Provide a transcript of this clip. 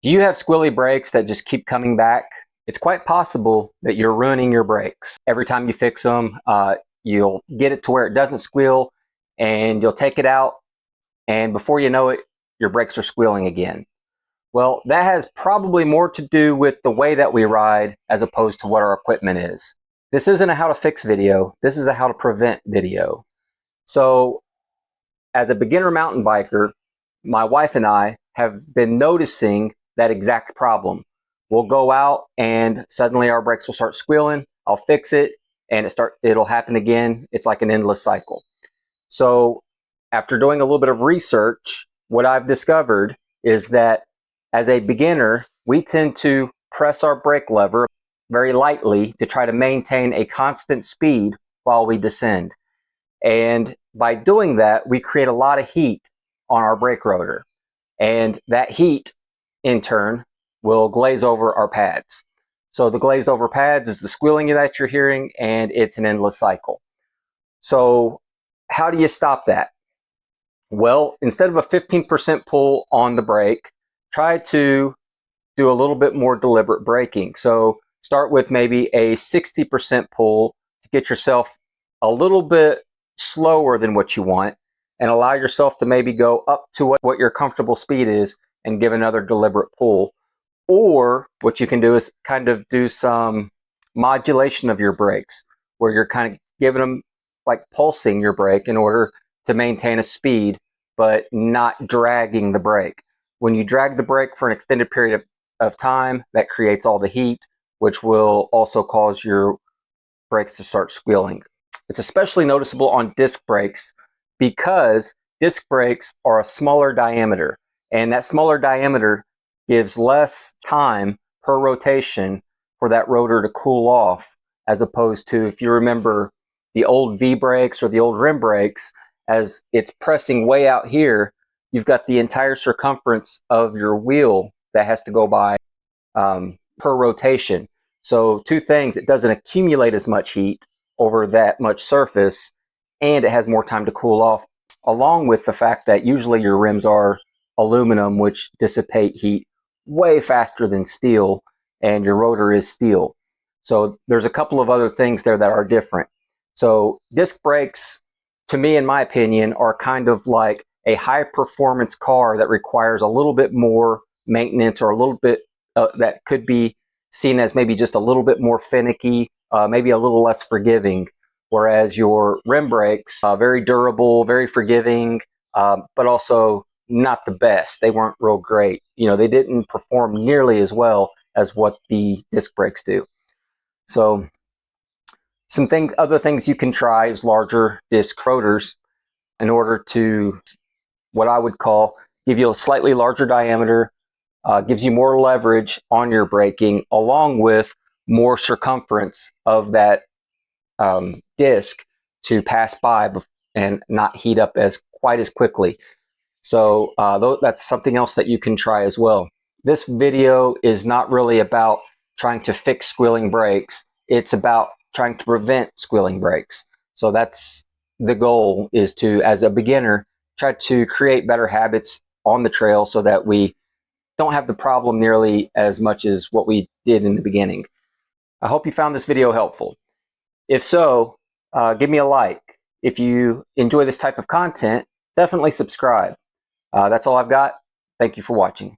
Do you have squilly brakes that just keep coming back? It's quite possible that you're ruining your brakes. Every time you fix them, you'll get it to where it doesn't squeal, and you'll take it out, and before you know it, your brakes are squealing again. Well, that has probably more to do with the way that we ride as opposed to what our equipment is. This isn't a how to fix video. This is a how to prevent video. So as a beginner mountain biker, my wife and I have been noticing that exact problem. We'll go out and suddenly our brakes will start squealing. I'll fix it and it'll happen again. It's like an endless cycle. So after doing a little bit of research, what I've discovered is that as a beginner, we tend to press our brake lever very lightly to try to maintain a constant speed while we descend. And by doing that, we create a lot of heat on our brake rotor. And that heat, in turn, will glaze over our pads. So the glazed over pads is the squealing that you're hearing, and it's an endless cycle. So how do you stop that? Well, instead of a 15% pull on the brake, try to do a little bit more deliberate braking. So start with maybe a 60% pull to get yourself a little bit slower than what you want, and allow yourself to maybe go up to what your comfortable speed is and give another deliberate pull. Or what you can do is kind of do some modulation of your brakes, where you're kind of giving them, like pulsing your brake in order to maintain a speed, but not dragging the brake. When you drag the brake for an extended period of time, that creates all the heat, which will also cause your brakes to start squealing. It's especially noticeable on disc brakes because disc brakes are a smaller diameter, and that smaller diameter gives less time per rotation for that rotor to cool off, as opposed to, if you remember the old V brakes or the old rim brakes, as it's pressing way out here, you've got the entire circumference of your wheel that has to go by per rotation. So two things: it doesn't accumulate as much heat over that much surface, and it has more time to cool off, along with the fact that usually your rims are aluminum, which dissipate heat way faster than steel, and your rotor is steel. So there's a couple of other things there that are different. So disc brakes, to me, in my opinion, are kind of like a high performance car that requires a little bit more maintenance, or a little bit that could be seen as maybe just a little bit more finicky, maybe a little less forgiving. Whereas your rim brakes, very durable, very forgiving, but also not the best. They weren't real great. You know, they didn't perform nearly as well as what the disc brakes do. So other things you can try is larger disc rotors, in order to, what I would call, give you a slightly larger diameter, gives you more leverage on your braking, along with more circumference of that disc to pass by and not heat up quite as quickly. So that's something else that you can try as well. This video is not really about trying to fix squealing brakes. It's about trying to prevent squealing brakes. So that's the goal, is to, as a beginner, try to create better habits on the trail so that we don't have the problem nearly as much as what we did in the beginning. I hope you found this video helpful. If so, give me a like. If you enjoy this type of content, definitely subscribe. That's all I've got. Thank you for watching.